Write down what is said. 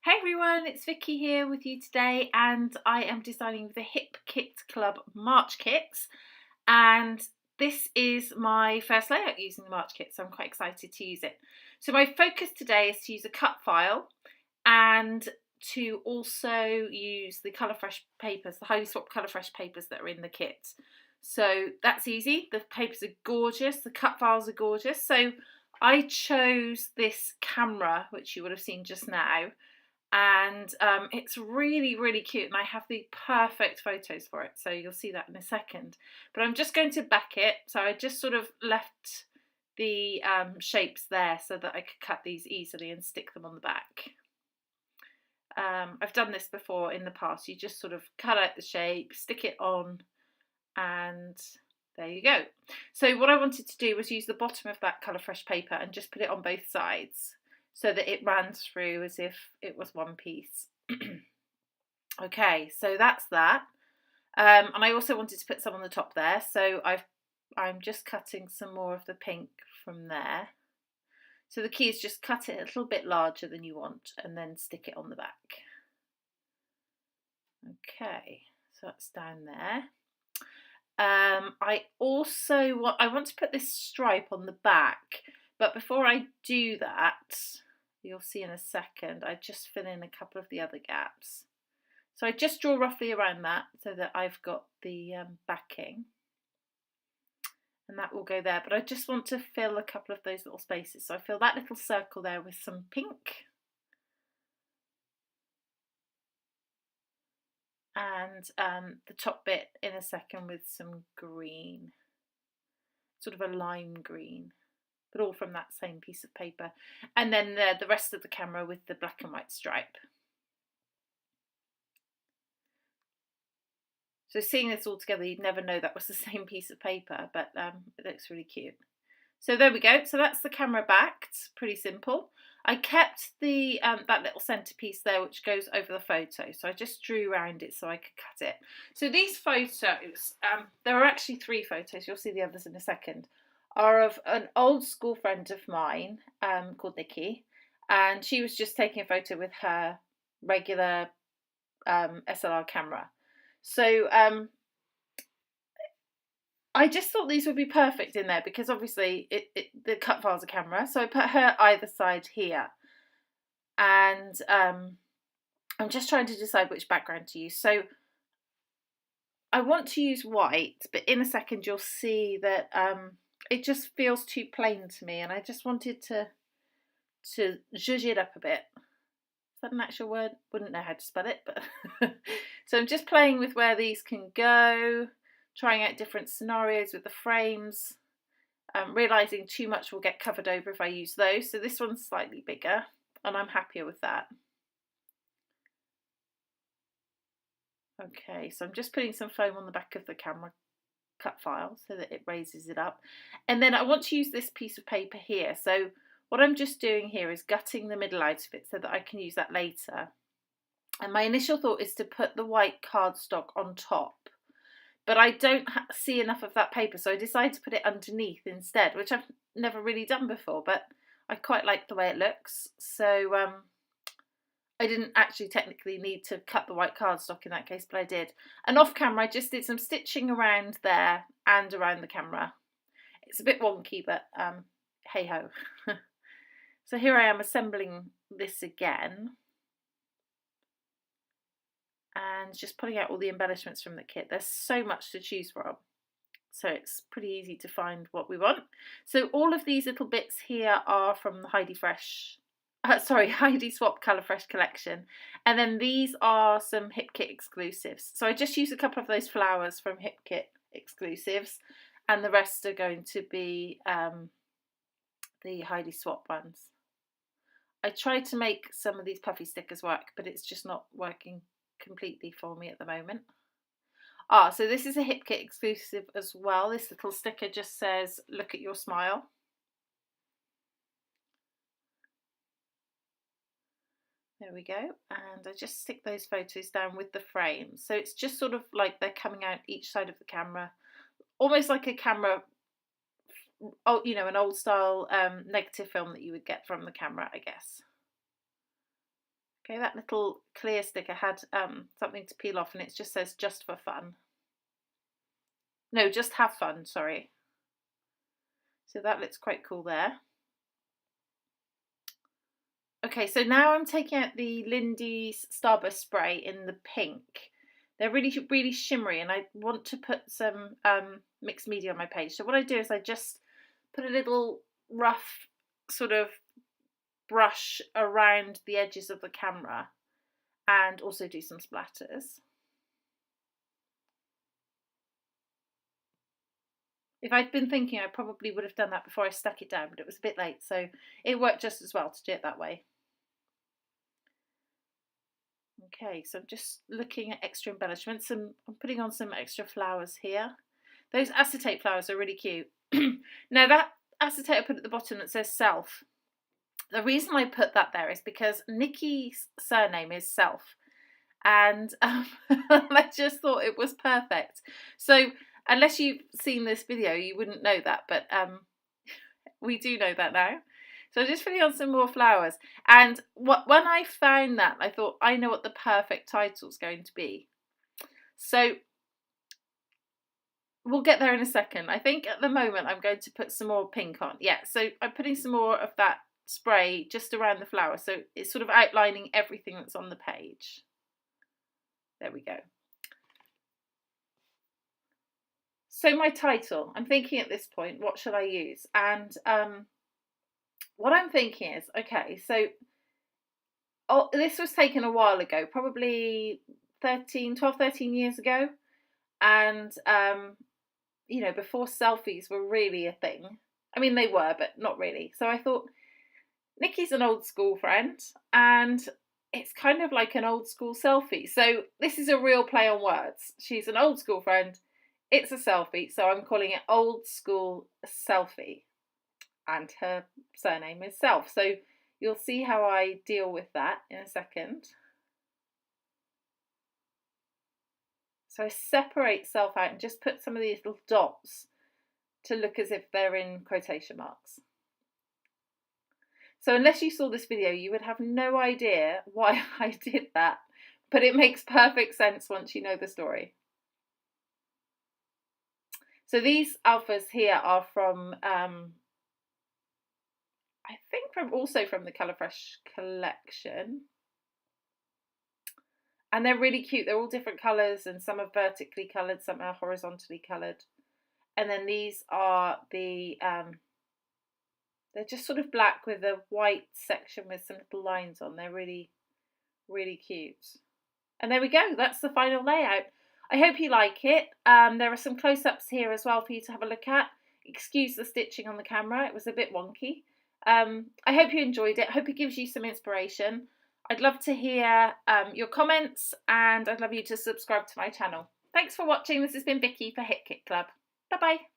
Hey everyone, it's Vicki here with you today, and I am designing the Hip Kit Club March kits, and this is my first layout using the March kit, so I'm quite excited to use it. So my focus today is to use a cut file and to also use the Colour Fresh papers, the Heidi Swapp Color Fresh papers that are in the kit. So that's easy. The papers are gorgeous, the cut files are gorgeous. So I chose this camera, which you would have seen just now, and it's really cute, and I have the perfect photos for it, so you'll see that in a second. But I'm just going to back it, so I just sort of left the shapes there so that I could cut these easily and stick them on the back. I've done this before in the past. You just sort of cut out the shape, stick it on, and there you go. So what I wanted to do was use the bottom of that Colour Fresh paper and just put it on both sides, so that it ran through as if it was one piece. Okay, so that's that. And I also wanted to put some on the top there, so I'm just cutting some more of the pink from there. So the key is just cut it a little bit larger than you want and then stick it on the back. Okay, so that's down there. I want to put this stripe on the back, but before I do that, you'll see in a second, I just fill in a couple of the other gaps. So I just draw roughly around that so that I've got the backing, and that will go there. But I just want to fill a couple of those little spaces. So I fill that little circle there with some pink, and the top bit in a second with some green, sort of a lime green, but all from that same piece of paper. And then the rest of the camera with the black and white stripe. So seeing this all together, you'd never know that was the same piece of paper, but it looks really cute. So there we go. So that's the camera back. It's pretty simple. I kept the that little centerpiece there, which goes over the photo. So I just drew around it so I could cut it. So these photos, there are actually 3 photos. You'll see the others in a second. Are of an old school friend of mine called Vicki, and she was just taking a photo with her regular SLR camera. So I just thought these would be perfect in there because obviously the cut file's a camera. So I put her either side here, and I'm just trying to decide which background to use. So I want to use white, but in a second you'll see that it just feels too plain to me, and I just wanted to zhuzh it up a bit. Is that an actual word? Wouldn't know how to spell it, but so I'm just playing with where these can go, trying out different scenarios with the frames, realising too much will get covered over if I use those. So this one's slightly bigger, and I'm happier with that. Okay, so I'm just putting some foam on the back of the camera cut file so that it raises it up. And then I want to use this piece of paper here. So what I'm just doing here is gutting the middle out of it so that I can use that later. And my initial thought is to put the white cardstock on top, but I don't see enough of that paper, so I decided to put it underneath instead, which I've never really done before, but I quite like the way it looks. So I didn't actually technically need to cut the white cardstock in that case, but I did. And off camera, I just did some stitching around there and around the camera. It's a bit wonky, but hey ho. So here I am assembling this again, and just pulling out all the embellishments from the kit. There's so much to choose from, so it's pretty easy to find what we want. So all of these little bits here are from the Heidi Swapp Color Fresh collection, and then these are some Hip Kit exclusives. So I just used a couple of those flowers from Hip Kit exclusives, and the rest are going to be the Heidi Swapp ones. I tried to make some of these puffy stickers work, but it's just not working completely for me at the moment. So this is a Hip Kit exclusive as well. This little sticker just says, "Look at your smile." There we go. And I just stick those photos down with the frame. So it's just sort of like they're coming out each side of the camera, almost like a camera, you know, an old style negative film that you would get from the camera, I guess. Okay, that little clear sticker had something to peel off, and it just says just for fun. No, just have fun, sorry. So that looks quite cool there. Okay, so now I'm taking out the Lindy's Starburst spray in the pink. They're really, really shimmery, and I want to put some mixed media on my page. So what I do is I just put a little rough sort of brush around the edges of the camera and also do some splatters. If I'd been thinking, I probably would have done that before I stuck it down, but it was a bit late, so it worked just as well to do it that way. Okay, so I'm just looking at extra embellishments, and I'm putting on some extra flowers here. Those acetate flowers are really cute. Now that acetate I put at the bottom that says Self, the reason I put that there is because Nikki's surname is Self, and I just thought it was perfect. So unless you've seen this video, you wouldn't know that, but we do know that now. So I'm just putting on some more flowers. And when I found that, I thought, I know what the perfect title is going to be. So we'll get there in a second. I think at the moment I'm going to put some more pink on. Yeah, so I'm putting some more of that spray just around the flower. So it's sort of outlining everything that's on the page. There we go. So my title, I'm thinking at this point, what should I use? And what I'm thinking is, okay, so this was taken a while ago, probably 12, 13 years ago. And, you know, before selfies were really a thing. I mean, they were, but not really. So I thought, Nikki's an old school friend, and it's kind of like an old school selfie. So this is a real play on words. She's an old school friend. It's a selfie, so I'm calling it Old School Selfie. And her surname is Self. So you'll see how I deal with that in a second. So I separate Self out and just put some of these little dots to look as if they're in quotation marks. So unless you saw this video, you would have no idea why I did that, but it makes perfect sense once you know the story. So these alphas here are from, I think also from the Color Fresh collection. And they're really cute. They're all different colours, and some are vertically coloured, some are horizontally coloured. And then these are the, they're just sort of black with a white section with some little lines on. They're really, really cute. And there we go. That's the final layout. I hope you like it. There are some close-ups here as well for you to have a look at. Excuse the stitching on the camera. It was a bit wonky. I hope you enjoyed it. I hope it gives you some inspiration. I'd love to hear your comments, and I'd love you to subscribe to my channel. Thanks for watching. This has been Vicki for Hip Kit Club. Bye-bye.